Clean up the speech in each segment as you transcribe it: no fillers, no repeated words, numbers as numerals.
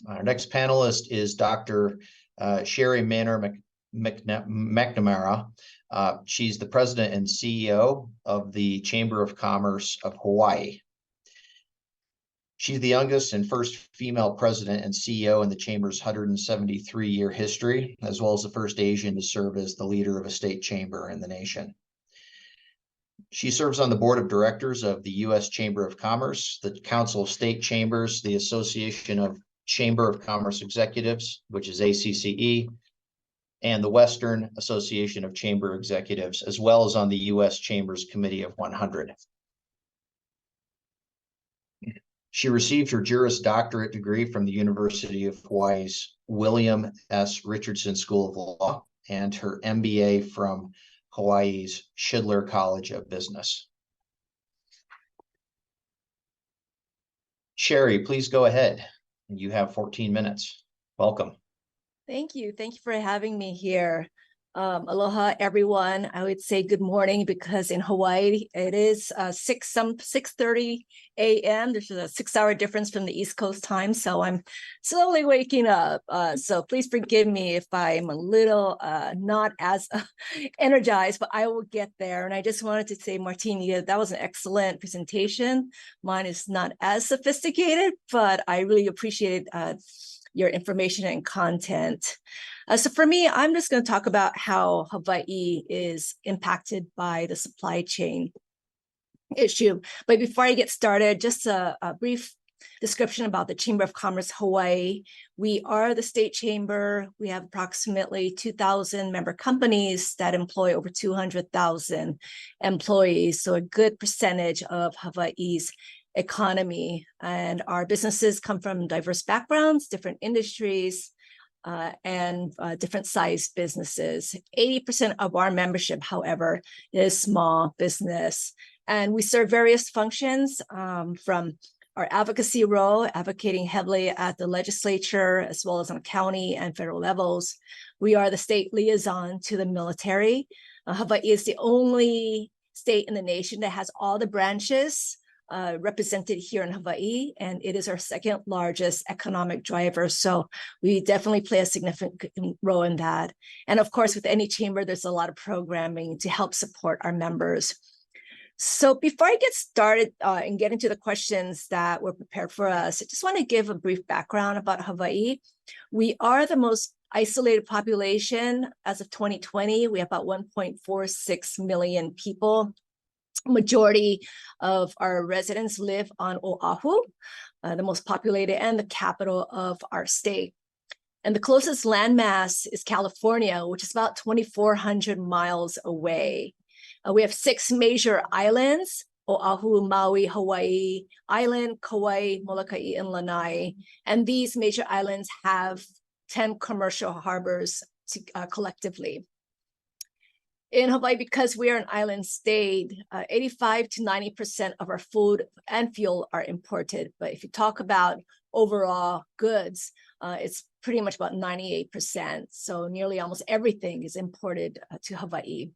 Our next panelist is Dr. Sherry Menor-McNamara. She's the president and CEO of the Chamber of Commerce of Hawaii. She's the youngest and first female president and CEO in the Chamber's 173-year history, as well as the first Asian to serve as the leader of a state chamber in the nation. She serves on the board of directors of the U.S. Chamber of Commerce, the Council of State Chambers, the Association of Chamber of Commerce Executives, which is ACCE, and the Western Association of Chamber Executives, as well as on the U.S. Chambers Committee of 100. She received her Juris Doctorate degree from the University of Hawaii's William S. Richardson School of Law and her MBA from Hawaii's Shidler College of Business. Sherry, please go ahead. You have 14 minutes. Welcome. Thank you. Thank you for having me here. Aloha, everyone. I would say good morning because in Hawaii, it is 6:30 a.m. There's a 6-hour difference from the East Coast time, so I'm slowly waking up. So please forgive me if I'm a little not as energized, but I will get there. And I just wanted to say, Martini, that was an excellent presentation. Mine is not as sophisticated, but I really appreciated your information and content. So for me, I'm just going to talk about how Hawaii is impacted by the supply chain issue. But before I get started, just a brief description about the Chamber of Commerce Hawaii. We are the state chamber. We have approximately 2,000 member companies that employ over 200,000 employees. So a good percentage of Hawaii's economy, and our businesses come from diverse backgrounds, different industries, and different size businesses. 80% of our membership, however, is small business. And we serve various functions from our advocacy role, advocating heavily at the legislature, as well as on county and federal levels. We are the state liaison to the military. Hawaii is the only state in the nation that has all the branches represented here in Hawaii, and it is our second largest economic driver. So we definitely play a significant role in that. And of course, with any chamber, there's a lot of programming to help support our members. So before I get started and get into the questions that were prepared for us, I just want to give a brief background about Hawaii. We are the most isolated population as of 2020. We have about 1.46 million people. Majority of our residents live on Oahu, the most populated and the capital of our state. And the closest landmass is California, which is about 2,400 miles away. We have 6 major islands: Oahu, Maui, Hawaii Island, Kauai, Molokai, and Lanai. And these major islands have 10 commercial harbors collectively. In Hawaii, because we are an island state, 85 to 90% of our food and fuel are imported. But if you talk about overall goods, it's pretty much about 98%. So nearly almost everything is imported to Hawaii.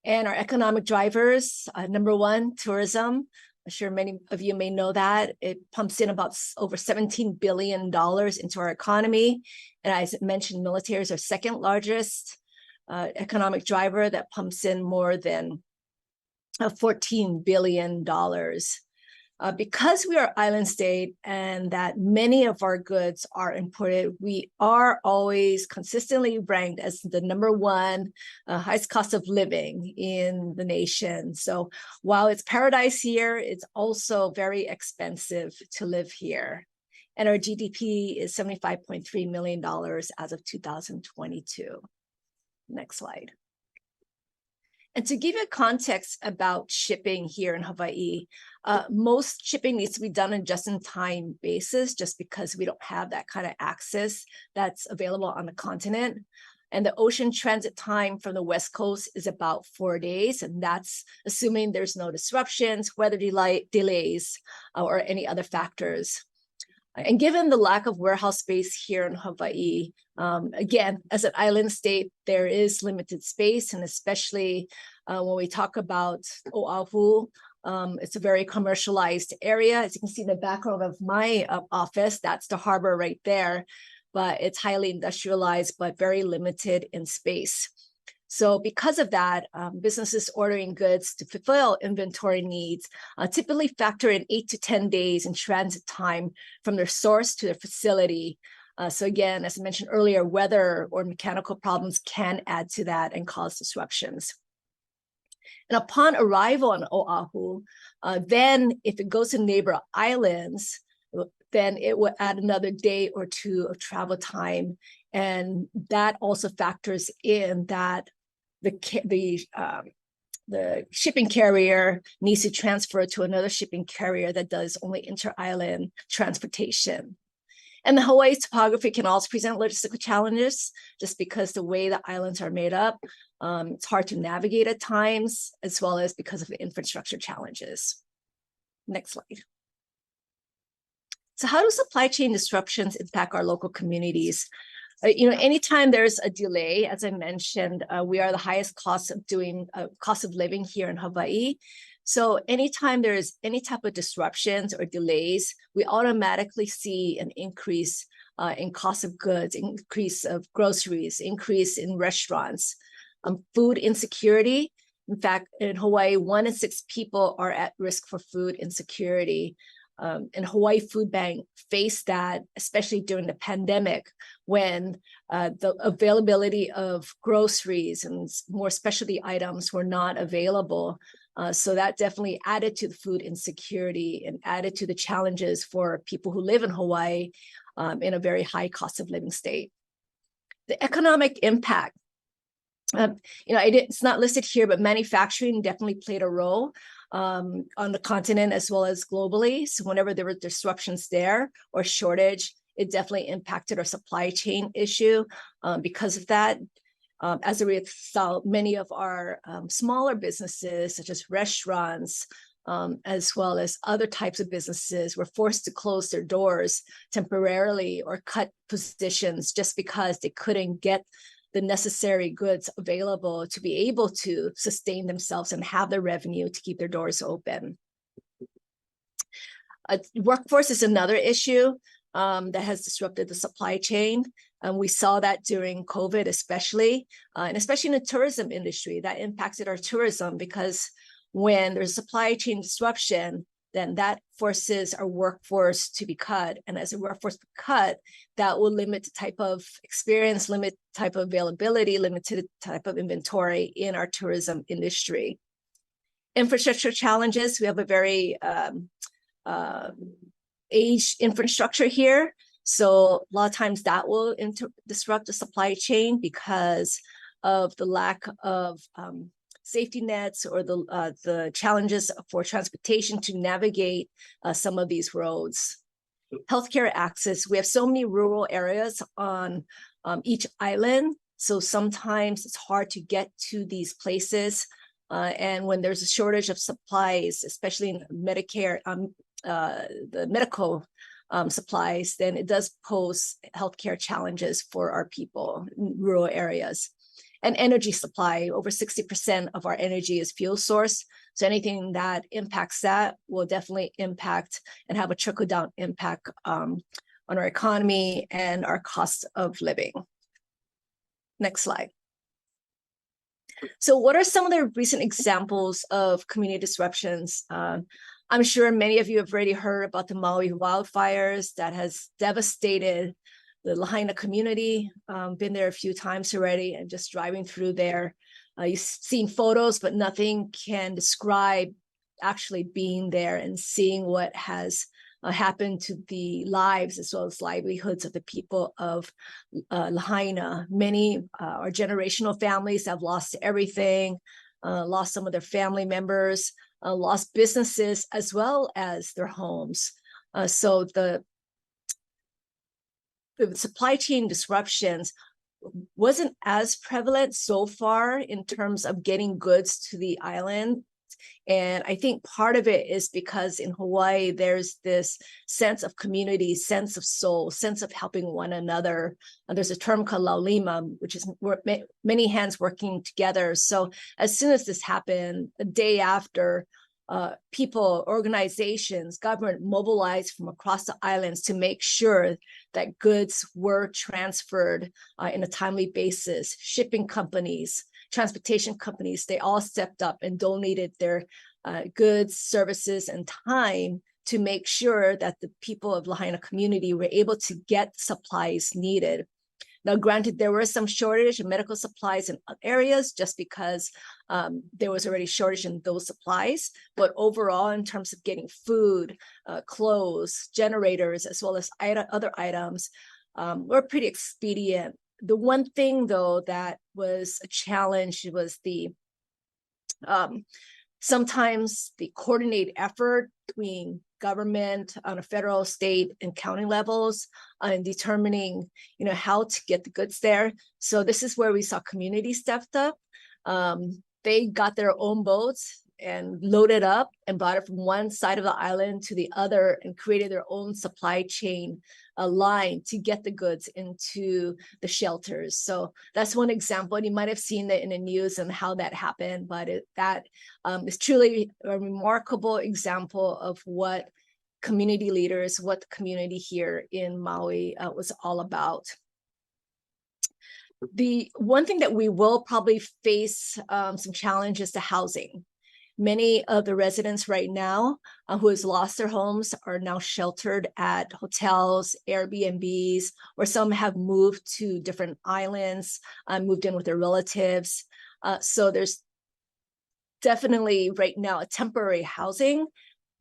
And our economic drivers, number one, tourism. I'm sure many of you may know that. It pumps in about over $17 billion into our economy. And as I mentioned, military is our second largest economic driver that pumps in more than $14 billion. Because we are island state and that many of our goods are imported, we are always consistently ranked as the number one highest cost of living in the nation. So while it's paradise here, it's also very expensive to live here. And our GDP is $75.3 million as of 2022. Next slide. And to give you context about shipping here in Hawaii, most shipping needs to be done on a just-in-time basis just because we don't have that kind of access that's available on the continent. And the ocean transit time from the West Coast is about 4 days, and that's assuming there's no disruptions, weather delays, or any other factors. And given the lack of warehouse space here in Hawaii, again, as an island state, there is limited space, and especially when we talk about Oahu, It's a very commercialized area. As you can see in the background of my office, that's the harbor right there, but it's highly industrialized, but very limited in space. So because of that, businesses ordering goods to fulfill inventory needs typically factor in 8 to 10 days in transit time from their source to their facility. So again, as I mentioned earlier, weather or mechanical problems can add to that and cause disruptions. And upon arrival on Oahu, then if it goes to neighbor islands, then it will add another day or two of travel time. And that also factors in that the shipping carrier needs to transfer to another shipping carrier that does only inter-island transportation. And the Hawaii topography can also present logistical challenges just because the way the islands are made up, it's hard to navigate at times, as well as because of the infrastructure challenges. Next slide. So how do supply chain disruptions impact our local communities? Anytime there's a delay, as I mentioned, we are the highest cost of living here in Hawaii. So anytime there's any type of disruptions or delays, we automatically see an increase in cost of goods, increase of groceries, increase in restaurants, food insecurity. In fact, in Hawaii, 1 in 6 people are at risk for food insecurity. And Hawaii Food Bank faced that, especially during the pandemic, when the availability of groceries and more specialty items were not available. So that definitely added to the food insecurity and added to the challenges for people who live in Hawaii in a very high cost of living state. The economic impact. It's not listed here, but manufacturing definitely played a role on the continent as well as globally. So whenever there were disruptions there or shortage, it definitely impacted our supply chain issue because of that. As a result, many of our smaller businesses, such as restaurants, as well as other types of businesses, were forced to close their doors temporarily or cut positions just because they couldn't get the necessary goods available to be able to sustain themselves and have the revenue to keep their doors open. Workforce is another issue that has disrupted the supply chain. We saw that during COVID, especially, and especially in the tourism industry, that impacted our tourism because when there's supply chain disruption, then that forces our workforce to be cut. And as a workforce cut, that will limit the type of experience, limit type of availability, limited type of inventory in our tourism industry. Infrastructure challenges, we have a very aged infrastructure here. So a lot of times that will disrupt the supply chain because of the lack of safety nets or the challenges for transportation to navigate some of these roads. Healthcare access, we have so many rural areas on each island. So sometimes it's hard to get to these places. And when there's a shortage of supplies, especially in Medicare, the medical supplies, then it does pose healthcare challenges for our people in rural areas. And energy supply, over 60% of our energy is fuel source. So anything that impacts that will definitely impact and have a trickle-down impact on our economy and our cost of living. Next slide. So what are some of the recent examples of community disruptions? I'm sure many of you have already heard about the Maui wildfires that has devastated the Lahaina community. Been there a few times already and just driving through there. You've seen photos, but nothing can describe actually being there and seeing what has happened to the lives as well as livelihoods of the people of Lahaina. Many are generational families that have lost everything, lost some of their family members, lost businesses as well as their homes. So the supply chain disruptions wasn't as prevalent so far in terms of getting goods to the island. And I think part of it is because in Hawaii, there's this sense of community, sense of soul, sense of helping one another. And there's a term called laulima, which is many hands working together. So as soon as this happened, a day after, people, organizations, government mobilized from across the islands to make sure that goods were transferred in a timely basis. Shipping companies, transportation companies, they all stepped up and donated their goods, services, and time to make sure that the people of Lahaina community were able to get supplies needed. Now, granted, there was some shortage of medical supplies in areas just because there was already shortage in those supplies. But overall, in terms of getting food, clothes, generators, as well as other items, were pretty expedient. The one thing, though, that was a challenge was sometimes the coordinated effort between government on a federal, state, and county levels in determining, how to get the goods there. So this is where we saw community stepped up. They got their own boats and loaded up and brought it from one side of the island to the other and created their own supply chain line to get the goods into the shelters. So that's one example. And you might have seen it in the news and how that happened, but that is truly a remarkable example of what community leaders, what the community here in Maui was all about. The one thing that we will probably face some challenges to housing. Many of the residents right now who has lost their homes are now sheltered at hotels, Airbnbs, or some have moved to different islands, moved in with their relatives. So there's definitely right now a temporary housing,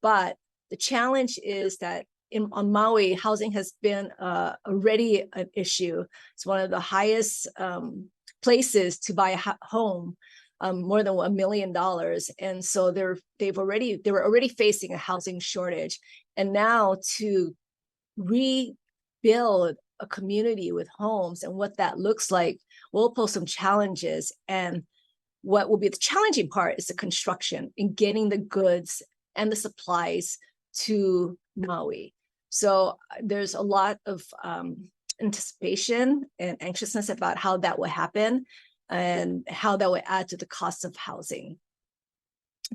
but the challenge is that on Maui, housing has been already an issue. It's one of the highest places to buy a home. More than $1 million. And so they were already facing a housing shortage. And now to rebuild a community with homes and what that looks like will pose some challenges. And what will be the challenging part is the construction and getting the goods and the supplies to Maui. So there's a lot of anticipation and anxiousness about how that will happen and how that would add to the cost of housing.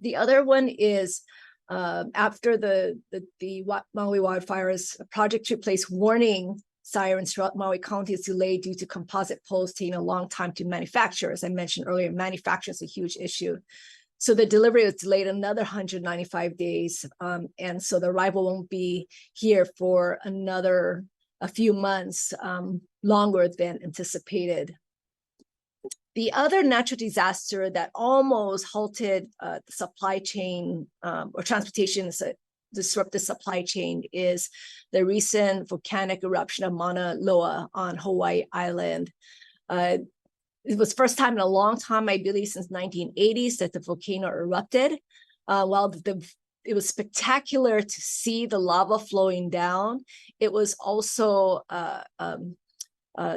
The other one is after the Maui wildfires, a project to place warning sirens throughout Maui County is delayed due to composite poles taking a long time to manufacture. As I mentioned earlier, manufacturing is a huge issue. So the delivery was delayed another 195 days. And so the arrival won't be here for a few months longer than anticipated. The other natural disaster that almost halted the supply chain or transportation, disrupted supply chain, is the recent volcanic eruption of Mauna Loa on Hawaii Island. It was first time in a long time, I believe since 1980s, that the volcano erupted. While it was spectacular to see the lava flowing down, it was also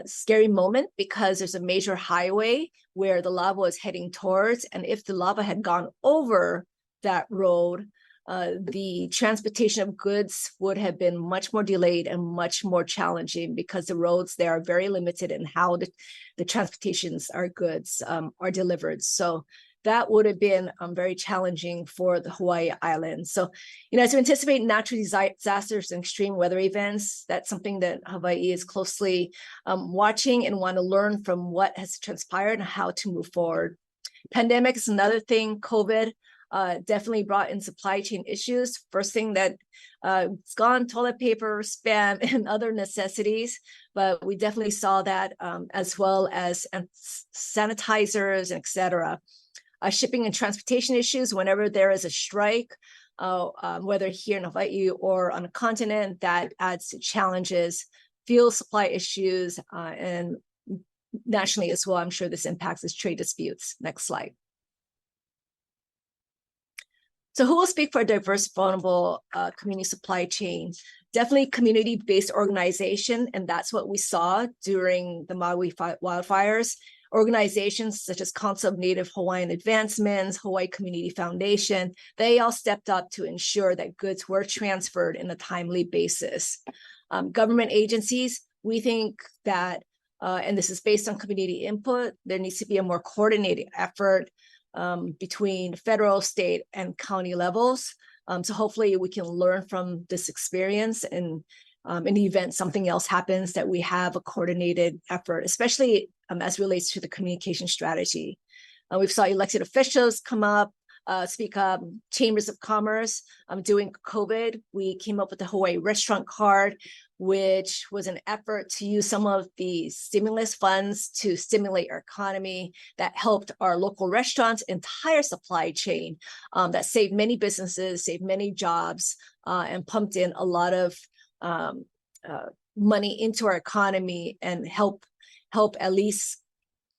scary moment because there's a major highway where the lava was heading towards, and if the lava had gone over that road, the transportation of goods would have been much more delayed and much more challenging because the roads there are very limited in how the transportations our goods are delivered. So that would have been very challenging for the Hawaii Islands. So, as we anticipate natural disasters and extreme weather events, that's something that Hawaii is closely watching and want to learn from what has transpired and how to move forward. Pandemic is another thing. COVID definitely brought in supply chain issues. First thing that it's gone, toilet paper, Spam, and other necessities. But we definitely saw that as well as sanitizers, et cetera. Shipping and transportation issues, whenever there is a strike, whether here in Hawaii or on a continent, that adds to challenges, fuel supply issues, and nationally as well. I'm sure this impacts the trade disputes. Next slide. So who will speak for a diverse, vulnerable community supply chain? Definitely community-based organization, and that's what we saw during the Maui wildfires. Organizations such as Council of Native Hawaiian Advancements, Hawaii Community Foundation, they all stepped up to ensure that goods were transferred in a timely basis. Government agencies, we think that, and this is based on community input, there needs to be a more coordinated effort between federal, state, and county levels. So hopefully we can learn from this experience, and in the event something else happens, that we have a coordinated effort, especially as relates to the communication strategy. We saw elected officials come up, speak up, chambers of commerce. During COVID, we came up with the Hawaii restaurant card, which was an effort to use some of the stimulus funds to stimulate our economy, that helped our local restaurants' entire supply chain, that saved many businesses, saved many jobs, and pumped in a lot of money into our economy, and help at least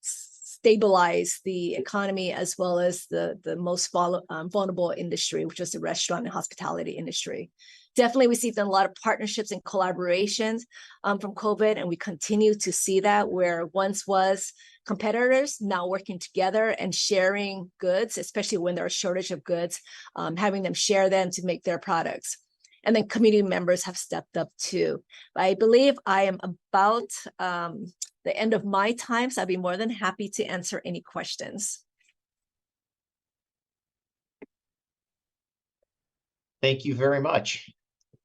stabilize the economy, as well as the most vulnerable industry, which was the restaurant and hospitality industry. Definitely received a lot of partnerships and collaborations from COVID, and we continue to see that, where once was competitors now working together and sharing goods, especially when there's a shortage of goods, having them share them to make their products. And then community members have stepped up too. But I believe I am about the end of my time, so I'd be more than happy to answer any questions. Thank you very much.